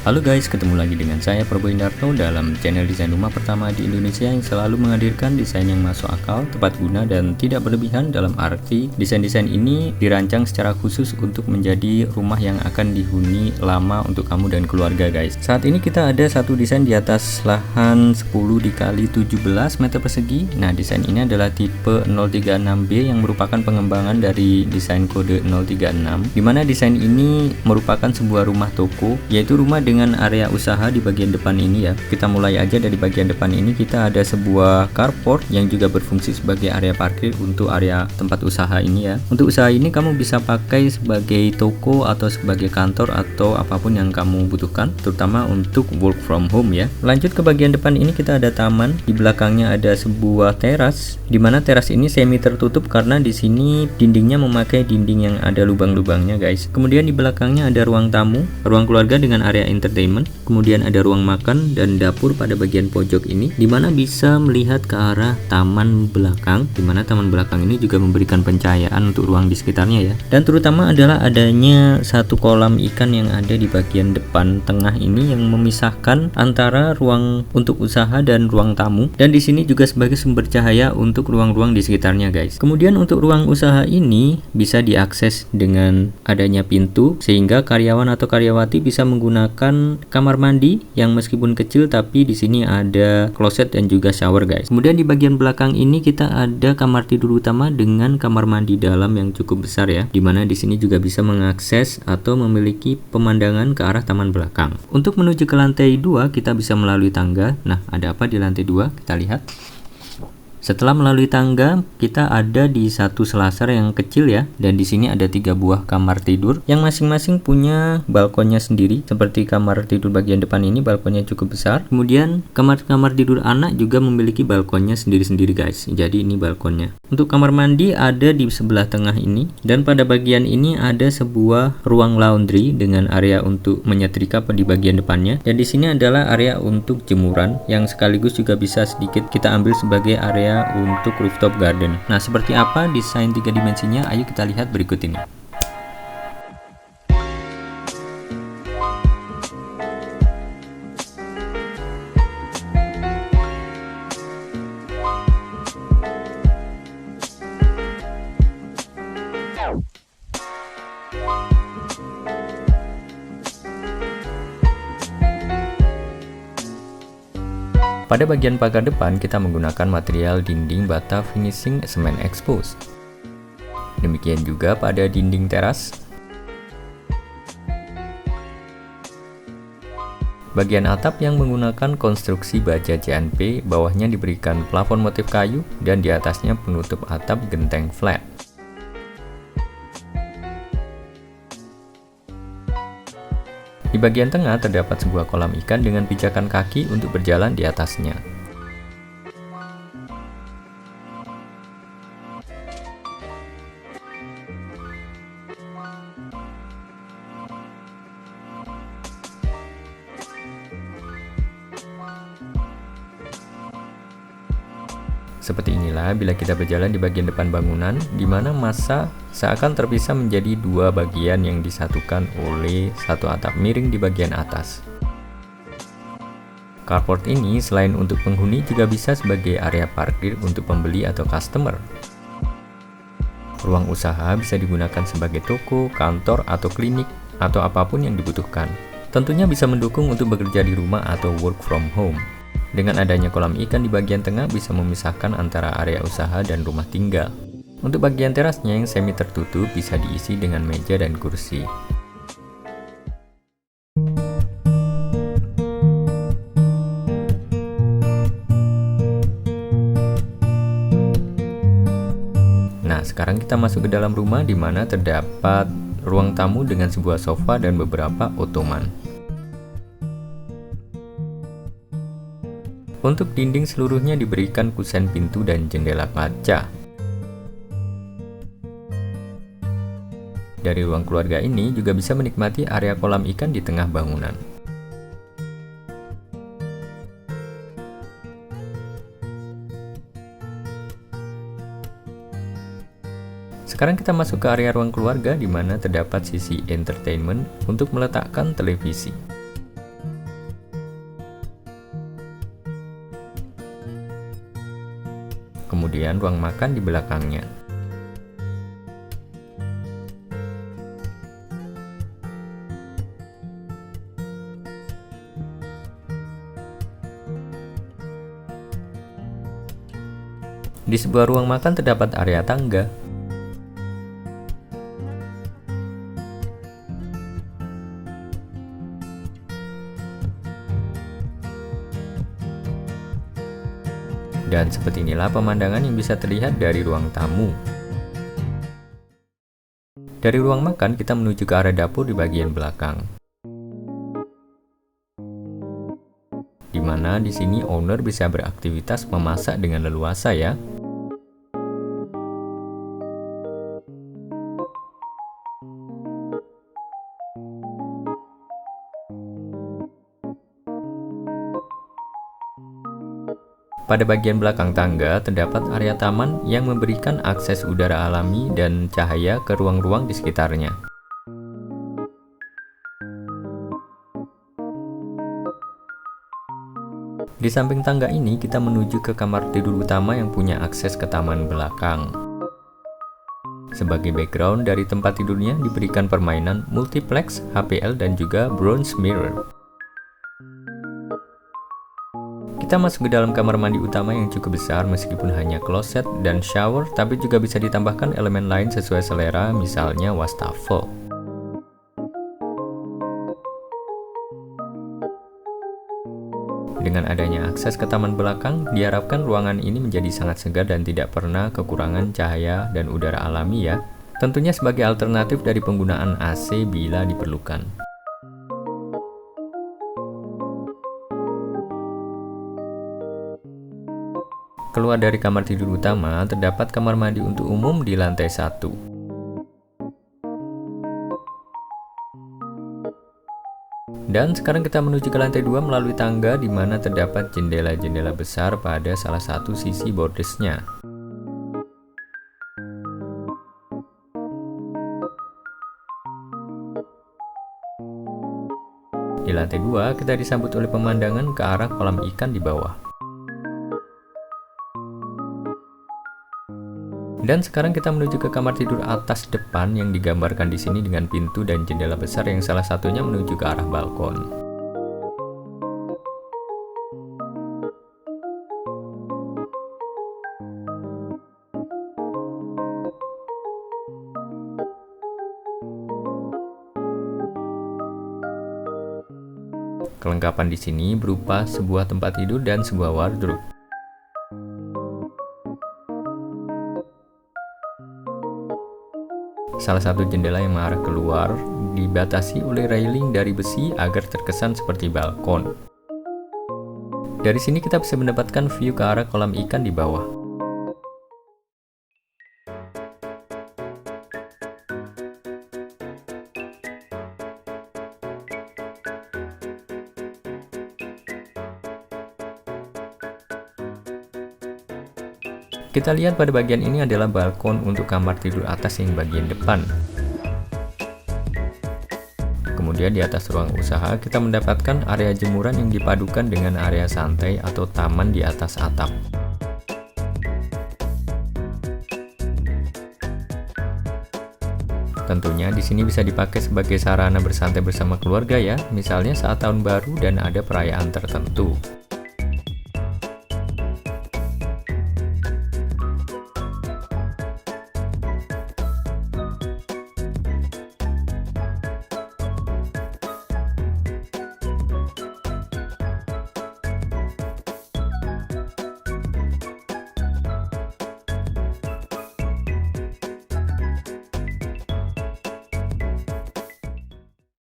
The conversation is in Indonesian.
Halo guys, ketemu lagi dengan saya Prabowo Indarto dalam channel desain rumah pertama di Indonesia yang selalu menghadirkan desain yang masuk akal, tepat guna, dan tidak berlebihan. Dalam arti, desain-desain ini dirancang secara khusus untuk menjadi rumah yang akan dihuni lama untuk kamu dan keluarga guys. Saat ini kita ada satu desain di atas lahan 10 dikali 17 meter persegi. Nah, desain ini adalah tipe 036B yang merupakan pengembangan dari desain kode 036, dimana desain ini merupakan sebuah rumah toko, yaitu rumah dengan area usaha di bagian depan ini ya. Kita mulai aja dari bagian depan ini. Kita ada sebuah carport yang juga berfungsi sebagai area parkir untuk area tempat usaha ini ya. Untuk usaha ini kamu bisa pakai sebagai toko atau sebagai kantor atau apapun yang kamu butuhkan, terutama untuk work from home ya. Lanjut ke bagian depan ini, kita ada taman. Di belakangnya ada sebuah teras, dimana teras ini semi tertutup karena di sini dindingnya memakai dinding yang ada lubang-lubangnya guys. Kemudian di belakangnya ada ruang tamu, ruang keluarga dengan area entertainment, kemudian ada ruang makan dan dapur pada bagian pojok ini, dimana bisa melihat ke arah taman belakang, dimana taman belakang ini juga memberikan pencahayaan untuk ruang di sekitarnya ya. Dan terutama adalah adanya satu kolam ikan yang ada di bagian depan tengah ini yang memisahkan antara ruang untuk usaha dan ruang tamu, dan di sini juga sebagai sumber cahaya untuk ruang-ruang di sekitarnya guys. Kemudian untuk ruang usaha ini bisa diakses dengan adanya pintu, sehingga karyawan atau karyawati bisa menggunakan kamar mandi yang meskipun kecil tapi di sini ada kloset dan juga shower guys. Kemudian di bagian belakang ini kita ada kamar tidur utama dengan kamar mandi dalam yang cukup besar ya, dimana di sini juga bisa mengakses atau memiliki pemandangan ke arah taman belakang. Untuk menuju ke lantai 2 kita bisa melalui tangga. Nah, ada apa di lantai 2? Kita lihat. Setelah melalui tangga, kita ada di satu selasar yang kecil ya, dan di sini ada 3 buah kamar tidur yang masing-masing punya balkonnya sendiri. Seperti kamar tidur bagian depan ini balkonnya cukup besar. Kemudian kamar-kamar tidur anak juga memiliki balkonnya sendiri-sendiri guys. Jadi ini balkonnya. Untuk kamar mandi ada di sebelah tengah ini, dan pada bagian ini ada sebuah ruang laundry dengan area untuk menyetrika di bagian depannya. Dan di sini adalah area untuk jemuran yang sekaligus juga bisa sedikit kita ambil sebagai area untuk rooftop garden. Nah, seperti apa desain 3 dimensinya? Ayo kita lihat berikut ini. Pada bagian pagar depan kita menggunakan material dinding bata finishing semen expose. Demikian juga pada dinding teras. Bagian atap yang menggunakan konstruksi baja JNP, bawahnya diberikan plafon motif kayu dan di atasnya penutup atap genteng flat. Di bagian tengah terdapat sebuah kolam ikan dengan pijakan kaki untuk berjalan di atasnya. Seperti inilah bila kita berjalan di bagian depan bangunan, di mana masa seakan terpisah menjadi 2 bagian yang disatukan oleh satu atap miring di bagian atas. Carport ini selain untuk penghuni juga bisa sebagai area parkir untuk pembeli atau customer. Ruang usaha bisa digunakan sebagai toko, kantor, atau klinik, atau apapun yang dibutuhkan. Tentunya bisa mendukung untuk bekerja di rumah atau work from home. Dengan adanya kolam ikan di bagian tengah bisa memisahkan antara area usaha dan rumah tinggal. Untuk bagian terasnya yang semi tertutup bisa diisi dengan meja dan kursi. Nah, sekarang kita masuk ke dalam rumah di mana terdapat ruang tamu dengan sebuah sofa dan beberapa ottoman. Untuk dinding seluruhnya diberikan kusen pintu dan jendela kaca. Dari ruang keluarga ini juga bisa menikmati area kolam ikan di tengah bangunan. Sekarang kita masuk ke area ruang keluarga di mana terdapat sisi entertainment untuk meletakkan televisi. kemudian ruang makan di belakangnya. Di sebuah ruang makan terdapat area tangga. Dan seperti inilah pemandangan yang bisa terlihat dari ruang tamu. Dari ruang makan kita menuju ke arah dapur di bagian belakang. Di mana di sini owner bisa beraktivitas memasak dengan leluasa ya. Pada bagian belakang tangga terdapat area taman yang memberikan akses udara alami dan cahaya ke ruang-ruang di sekitarnya. Di samping tangga ini kita menuju ke kamar tidur utama yang punya akses ke taman belakang. Sebagai background dari tempat tidurnya diberikan permainan multiplex, HPL dan juga bronze mirror. Kita masuk ke dalam kamar mandi utama yang cukup besar meskipun hanya kloset dan shower, tapi juga bisa ditambahkan elemen lain sesuai selera, misalnya wastafel. Dengan adanya akses ke taman belakang, diharapkan ruangan ini menjadi sangat segar dan tidak pernah kekurangan cahaya dan udara alami ya. Tentunya sebagai alternatif dari penggunaan AC bila diperlukan. Keluar dari kamar tidur utama, terdapat kamar mandi untuk umum di lantai 1. Dan sekarang kita menuju ke lantai 2 melalui tangga di mana terdapat jendela-jendela besar pada salah satu sisi bordesnya. Di lantai 2, kita disambut oleh pemandangan ke arah kolam ikan di bawah. Dan sekarang kita menuju ke kamar tidur atas depan yang digambarkan di sini dengan pintu dan jendela besar yang salah satunya menuju ke arah balkon. Kelengkapan di sini berupa sebuah tempat tidur dan sebuah wardrobe. Salah satu jendela yang mengarah keluar dibatasi oleh railing dari besi agar terkesan seperti balkon. Dari sini kita bisa mendapatkan view ke arah kolam ikan di bawah. Kita lihat pada bagian ini adalah balkon untuk kamar tidur atas yang bagian depan. Kemudian di atas ruang usaha kita mendapatkan area jemuran yang dipadukan dengan area santai atau taman di atas atap. Tentunya di sini bisa dipakai sebagai sarana bersantai bersama keluarga ya, misalnya saat tahun baru dan ada perayaan tertentu.